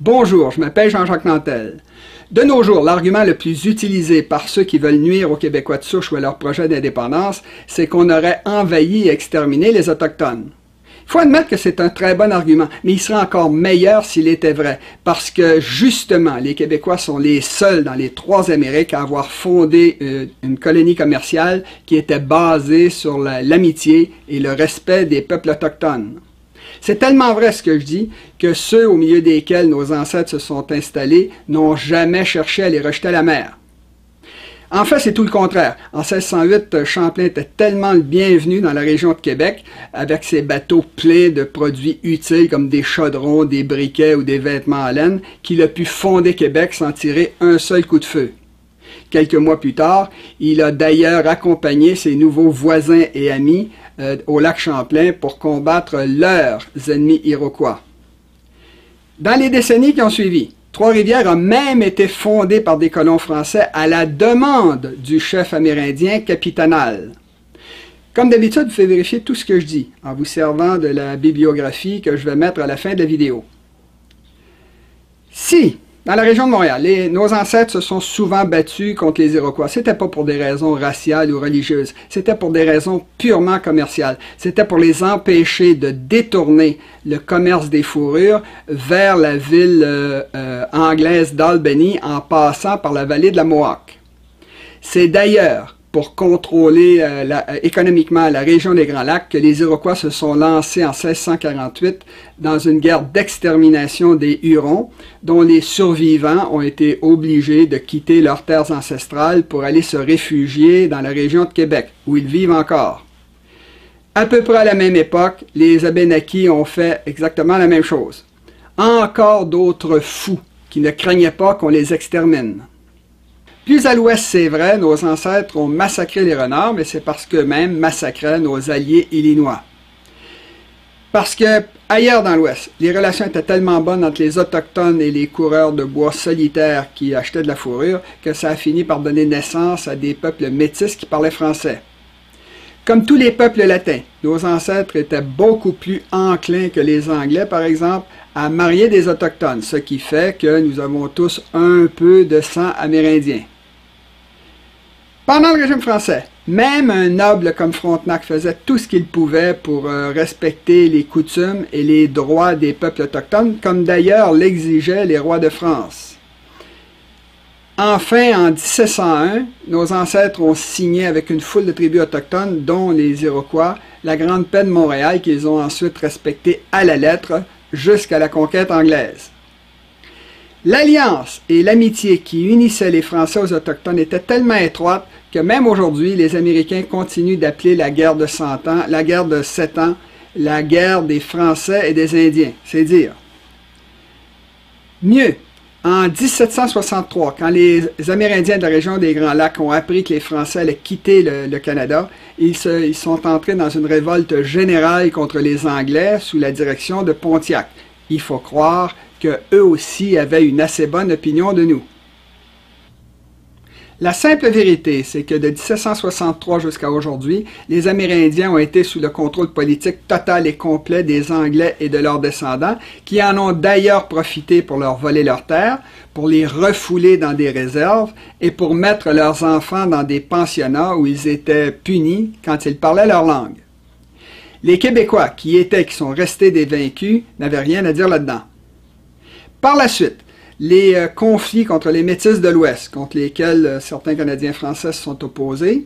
Bonjour, je m'appelle Jean-Jacques Nantel. De nos jours, l'argument le plus utilisé par ceux qui veulent nuire aux Québécois de souche ou à leur projet d'indépendance, c'est qu'on aurait envahi et exterminé les Autochtones. Il faut admettre que c'est un très bon argument, mais il serait encore meilleur s'il était vrai, parce que justement, les Québécois sont les seuls dans les trois Amériques à avoir fondé une colonie commerciale qui était basée sur l'amitié et le respect des peuples autochtones. C'est tellement vrai ce que je dis que ceux au milieu desquels nos ancêtres se sont installés n'ont jamais cherché à les rejeter à la mer. En fait, c'est tout le contraire. En 1608, Champlain était tellement le bienvenu dans la région de Québec, avec ses bateaux pleins de produits utiles comme des chaudrons, des briquets ou des vêtements en laine, qu'il a pu fonder Québec sans tirer un seul coup de feu. Quelques mois plus tard, il a d'ailleurs accompagné ses nouveaux voisins et amis au lac Champlain pour combattre leurs ennemis iroquois. Dans les décennies qui ont suivi, Trois-Rivières a même été fondée par des colons français à la demande du chef amérindien Capitanal. Comme d'habitude, vous pouvez vérifier tout ce que je dis en vous servant de la bibliographie que je vais mettre à la fin de la vidéo. Si, dans la région de Montréal, nos ancêtres se sont souvent battus contre les Iroquois. C'était pas pour des raisons raciales ou religieuses, c'était pour des raisons purement commerciales. C'était pour les empêcher de détourner le commerce des fourrures vers la ville anglaise d'Albany en passant par la vallée de la Mohawk. C'est d'ailleurs pour contrôler économiquement la région des Grands Lacs que les Iroquois se sont lancés en 1648 dans une guerre d'extermination des Hurons, dont les survivants ont été obligés de quitter leurs terres ancestrales pour aller se réfugier dans la région de Québec, où ils vivent encore. À peu près à la même époque, les Abénaquis ont fait exactement la même chose. Encore d'autres fous qui ne craignaient pas qu'on les extermine. Plus à l'ouest, c'est vrai, nos ancêtres ont massacré les renards, mais c'est parce qu'eux-mêmes massacraient nos alliés illinois. Parce que, ailleurs dans l'ouest, les relations étaient tellement bonnes entre les Autochtones et les coureurs de bois solitaires qui achetaient de la fourrure que ça a fini par donner naissance à des peuples métis qui parlaient français. Comme tous les peuples latins, nos ancêtres étaient beaucoup plus enclins que les Anglais, par exemple, à marier des Autochtones, ce qui fait que nous avons tous un peu de sang amérindien. Pendant le régime français, même un noble comme Frontenac faisait tout ce qu'il pouvait pour respecter les coutumes et les droits des peuples autochtones, comme d'ailleurs l'exigeaient les rois de France. Enfin, en 1701, nos ancêtres ont signé avec une foule de tribus autochtones, dont les Iroquois, la Grande Paix de Montréal, qu'ils ont ensuite respectée à la lettre jusqu'à la conquête anglaise. L'alliance et l'amitié qui unissaient les Français aux Autochtones étaient tellement étroites que même aujourd'hui, les Américains continuent d'appeler la guerre de 100 ans, la guerre de 7 ans, la guerre des Français et des Indiens. C'est dire. Mieux, en 1763, quand les Amérindiens de la région des Grands Lacs ont appris que les Français allaient quitter le Canada, ils sont entrés dans une révolte générale contre les Anglais sous la direction de Pontiac. Il faut croire qu'eux aussi avaient une assez bonne opinion de nous. La simple vérité, c'est que de 1763 jusqu'à aujourd'hui, les Amérindiens ont été sous le contrôle politique total et complet des Anglais et de leurs descendants, qui en ont d'ailleurs profité pour leur voler leurs terres, pour les refouler dans des réserves et pour mettre leurs enfants dans des pensionnats où ils étaient punis quand ils parlaient leur langue. Les Québécois, qui sont restés des vaincus, n'avaient rien à dire là-dedans. Par la suite, les conflits contre les Métis de l'Ouest, contre lesquels certains Canadiens français se sont opposés,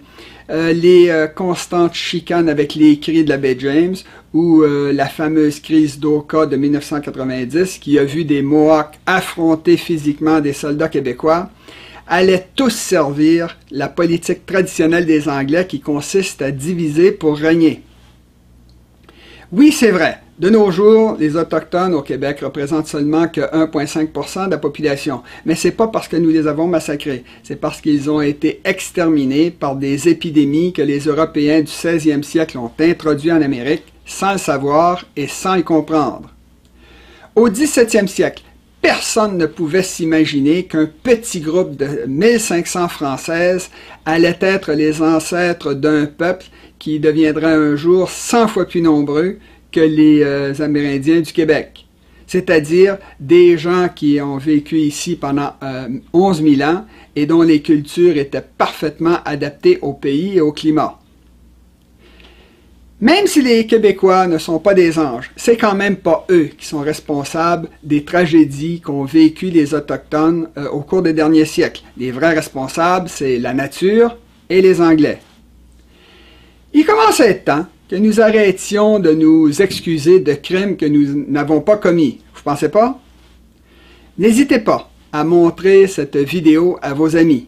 les constantes chicanes avec les cris de la baie James, ou la fameuse crise d'Oka de 1990, qui a vu des Mohawks affronter physiquement des soldats québécois, allaient tous servir la politique traditionnelle des Anglais qui consiste à diviser pour régner. Oui, c'est vrai. De nos jours, les Autochtones au Québec représentent seulement que 1,5% de la population. Mais ce n'est pas parce que nous les avons massacrés. C'est parce qu'ils ont été exterminés par des épidémies que les Européens du 16e siècle ont introduites en Amérique sans le savoir et sans y comprendre. Au 17e siècle, personne ne pouvait s'imaginer qu'un petit groupe de 1500 Françaises allait être les ancêtres d'un peuple qui deviendrait un jour 100 fois plus nombreux que les Amérindiens du Québec. c'est-à-dire des gens qui ont vécu ici pendant 11 000 ans et dont les cultures étaient parfaitement adaptées au pays et au climat. Même si les Québécois ne sont pas des anges, c'est quand même pas eux qui sont responsables des tragédies qu'ont vécues les Autochtones au cours des derniers siècles. Les vrais responsables, c'est la nature et les Anglais. Il commence à être temps que nous arrêtions de nous excuser de crimes que nous n'avons pas commis. Vous pensez pas? N'hésitez pas à montrer cette vidéo à vos amis.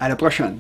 À la prochaine.